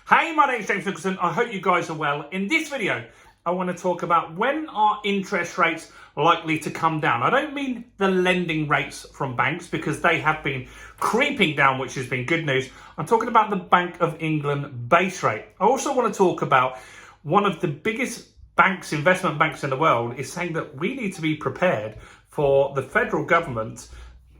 Hey, my name's James Nicholson. I hope you guys are well. In this video, I want to talk about when are interest rates likely to come down. I don't mean the lending rates from banks because they have been creeping down, which has been good news. I'm talking about the Bank of England base rate. I also want to talk about one of the biggest banks, investment banks in the world, is saying that we need to be prepared for the federal government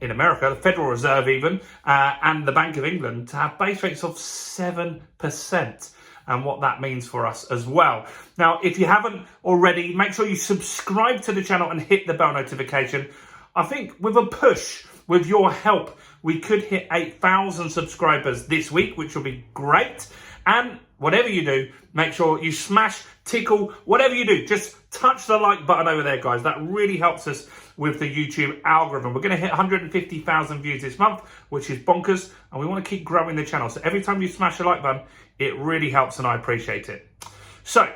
in America, the Federal Reserve even, and the Bank of England to have base rates of 7%, and what that means for us as well. Now, if you haven't already, make sure you subscribe to the channel and hit the bell notification. I think with a push, with your help, we could hit 8,000 subscribers this week, which will be great. And whatever you do, make sure you smash, tickle, whatever you do, just touch the like button over there, guys. That really helps us with the YouTube algorithm. We're going to hit 150,000 views this month, which is bonkers, and we want to keep growing the channel. So every time you smash the like button, it really helps, and I appreciate it. So,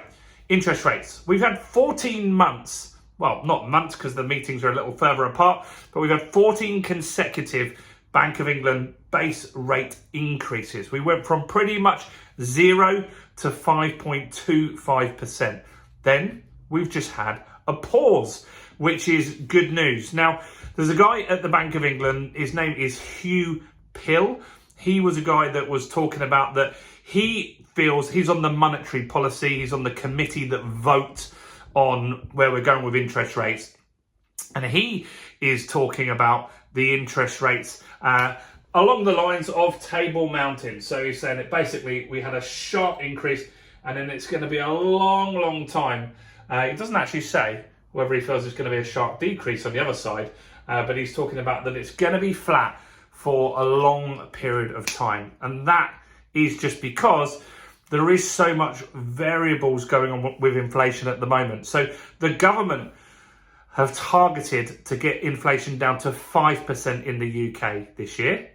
interest rates. We've had 14 months, well, not months because the meetings are a little further apart, but we've had 14 consecutive Bank of England base rate increases. We went from pretty much 0 to 5.25%. Then we've just had a pause, which is good news. Now, there's a guy at the Bank of England, his name is Hugh Pill. He was a guy that was talking about that he feels he's on the monetary policy, he's on the committee that votes on where we're going with interest rates. And he is talking about the interest rates along the lines of Table Mountain. So he's saying that basically we had a sharp increase and then it's going to be a long time. He doesn't actually say whether he feels there's going to be a sharp decrease on the other side, but he's talking about that it's going to be flat for a long period of time. And that is just because there is so much variables going on with inflation at the moment. So the government have targeted to get inflation down to 5% in the UK this year.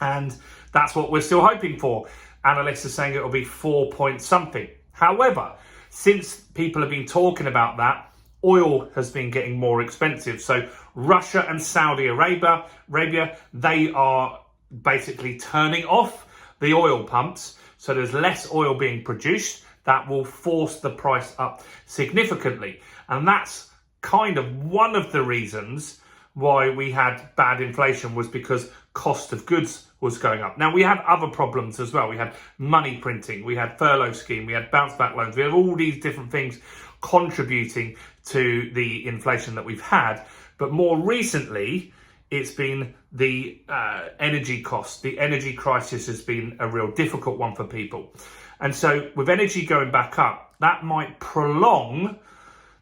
And that's what we're still hoping for. Analysts are saying it will be 4 point something. However, since people have been talking about that, oil has been getting more expensive. So Russia and Saudi Arabia, they are basically turning off the oil pumps. So there's less oil being produced. That will force the price up significantly. And that's kind of one of the reasons why we had bad inflation, was because cost of goods was going up. Now, we had other problems as well. We had money printing, we had furlough scheme, we had bounce back loans, we had all these different things contributing to the inflation that we've had. But more recently, it's been the energy cost. The energy crisis has been a real difficult one for people. And so with energy going back up, that might prolong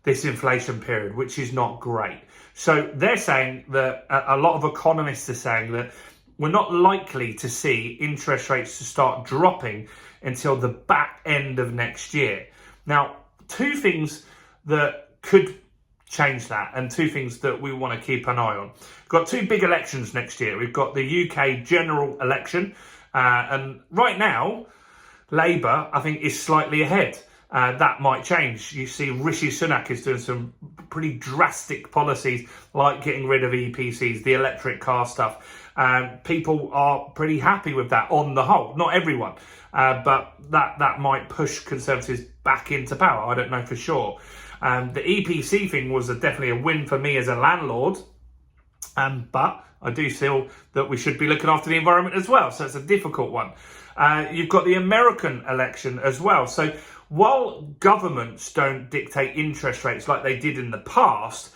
this inflation period, which is not great. So they're saying that a lot of economists are saying that we're not likely to see interest rates to start dropping until the back end of next year. Now, two things that could change that, and two things that we want to keep an eye on. We've got two big elections next year. We've got the UK general election, and right now, Labour, I think, is slightly ahead. That might change. You see Rishi Sunak is doing some pretty drastic policies, like getting rid of EPCs, the electric car stuff. People are pretty happy with that on the whole. Not everyone, but that might push Conservatives back into power. I don't know for sure. The EPC thing was definitely a win for me as a landlord, but I do feel that we should be looking after the environment as well. So it's a difficult one. You've got the American election as well. So while governments don't dictate interest rates like they did in the past,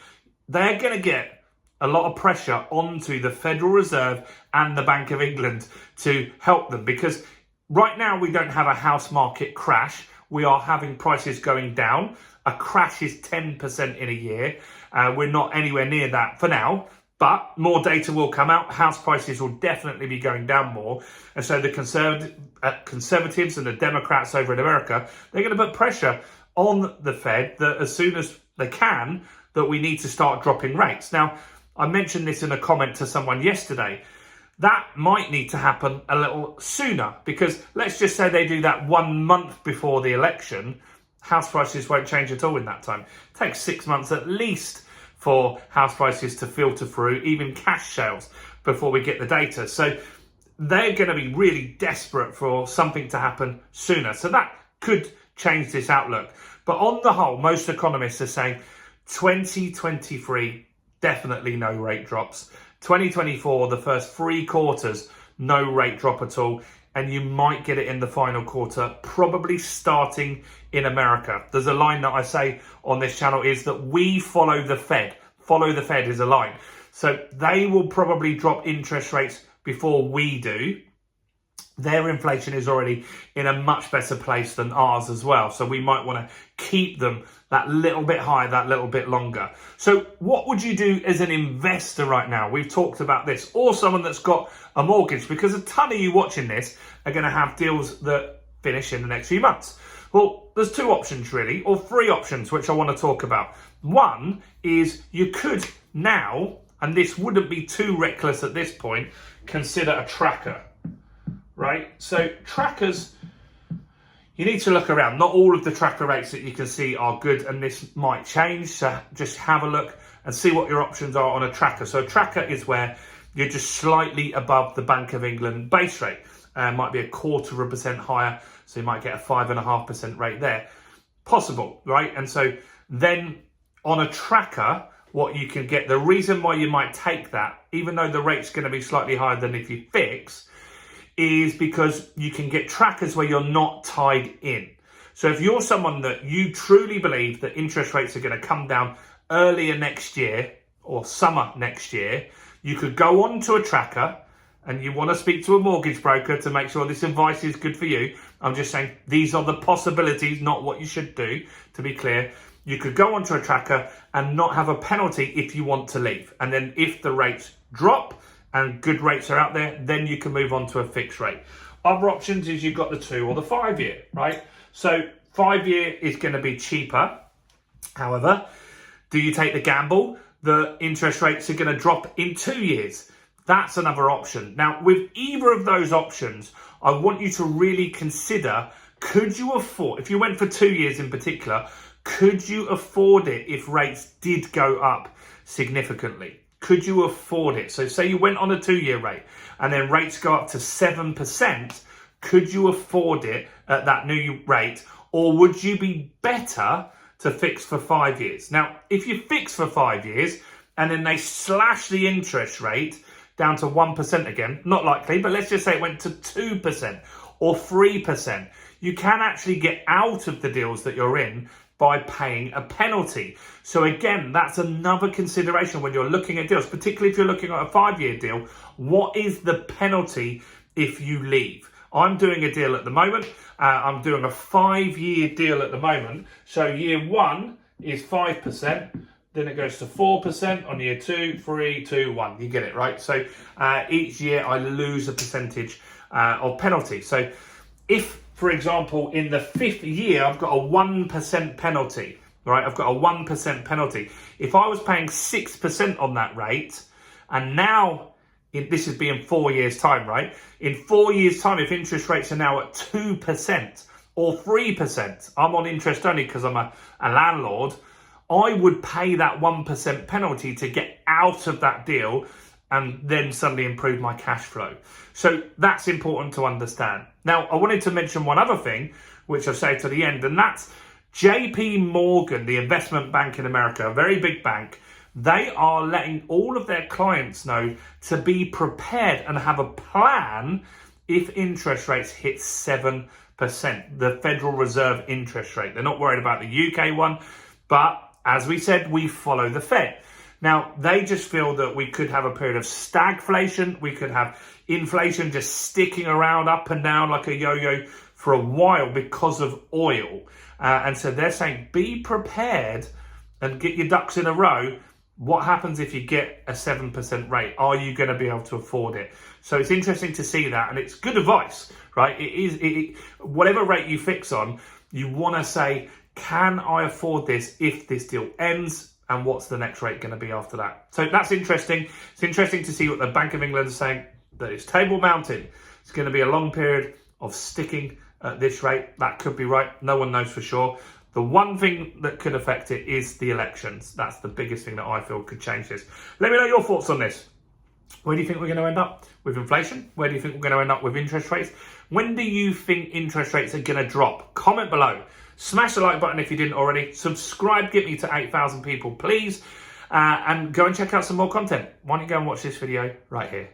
they're going to get a lot of pressure onto the Federal Reserve and the Bank of England to help them, because right now we don't have a house market crash. We are having prices going down. A crash is 10% in a year. We're not anywhere near that for now. But more data will come out. House prices will definitely be going down more. And so the Conservatives and the Democrats over in America, they're going to put pressure on the Fed that as soon as they can, that we need to start dropping rates. Now, I mentioned this in a comment to someone yesterday. That might need to happen a little sooner, because let's just say they do that 1 month before the election. House prices won't change at all in that time. It takes 6 months at least for house prices to filter through, even cash sales, before we get the data. So they're going to be really desperate for something to happen sooner. So that could change this outlook. But on the whole, most economists are saying 2023, definitely no rate drops. 2024, the first 3 quarters, no rate drop at all. And you might get it in the final quarter, probably starting in America. There's a line that I say on this channel is that we follow the Fed. Follow the Fed is a line. So they will probably drop interest rates before we do. Their inflation is already in a much better place than ours as well. So we might want to keep them that little bit higher, that little bit longer. So what would you do as an investor right now? We've talked about this, or someone that's got a mortgage, because a ton of you watching this are going to have deals that finish in the next few months. Well, there's 2 options really, or 3 options, which I want to talk about. One is you could now, and this wouldn't be too reckless at this point, consider a tracker. Right, so trackers, you need to look around. Not all of the tracker rates that you can see are good, and this might change. So just have a look and see what your options are on a tracker. So a tracker is where you're just slightly above the Bank of England base rate. Might be 0.25% higher, so you might get a 5.5% rate there. Possible, right? And so then on a tracker, what you can get, the reason why you might take that, even though the rate's going to be slightly higher than if you fix, is because you can get trackers where you're not tied in. So if you're someone that you truly believe that interest rates are going to come down earlier next year or summer next year, you could go on to a tracker, and you want to speak to a mortgage broker to make sure this advice is good for you. I'm just saying these are the possibilities, not what you should do, to be clear. You could go onto a tracker and not have a penalty if you want to leave. And then if the rates drop, and good rates are out there, then you can move on to a fixed rate. Other options is you've got the 2 or the 5 year, right? So 5 year is going to be cheaper. However, do you take the gamble that interest rates are going to drop in 2 years? That's another option. Now, with either of those options, I want you to really consider, could you afford, if you went for 2 years in particular, could you afford it if rates did go up significantly? Could you afford it? So say you went on a 2-year rate and then rates go up to 7%. Could you afford it at that new rate? Or would you be better to fix for 5 years? Now, if you fix for 5 years and then they slash the interest rate down to 1% again, not likely, but let's just say it went to 2% or 3%, you can actually get out of the deals that you're in by paying a penalty. So again, that's another consideration when you're looking at deals, particularly if you're looking at a 5-year deal. What is the penalty if you leave? I'm doing a deal at the moment. I'm doing a 5-year deal at the moment. So year 1 is 5%. Then it goes to 4% on year 2, 3, 2, 1. You get it, right? So each year I lose a percentage of penalty. So if, for example, in the 5th year, I've got a 1% penalty, right? I've got a 1% penalty. If I was paying 6% on that rate, and now, this is being 4 years' time, right? In 4 years' time, if interest rates are now at 2% or 3%, I'm on interest only because I'm a landlord, I would pay that 1% penalty to get out of that deal and then suddenly improve my cash flow. So that's important to understand. Now, I wanted to mention one other thing, which I'll say to the end, and that's JP Morgan, the investment bank in America, a very big bank. They are letting all of their clients know to be prepared and have a plan if interest rates hit 7%, the Federal Reserve interest rate. They're not worried about the UK one, but as we said, we follow the Fed. Now, they just feel that we could have a period of stagflation. We could have inflation just sticking around up and down like a yo-yo for a while because of oil. And so they're saying, be prepared and get your ducks in a row. What happens if you get a 7% rate? Are you going to be able to afford it? So it's interesting to see that, and it's good advice, right? Whatever rate you fix on, you want to say, can I afford this if this deal ends? And what's the next rate going to be after that? So that's interesting. It's interesting to see what the Bank of England is saying, that it's Table Mountain. It's going to be a long period of sticking at this rate. That could be right. No one knows for sure. The one thing that could affect it is the elections. That's the biggest thing that I feel could change this. Let me know your thoughts on this. Where do you think we're going to end up with inflation? Where do you think we're going to end up with interest rates? When do you think interest rates are going to drop? Comment below. Smash the like button if you didn't already. Subscribe, get me to 8,000 people, please. And go and check out some more content. Why don't you go and watch this video right here.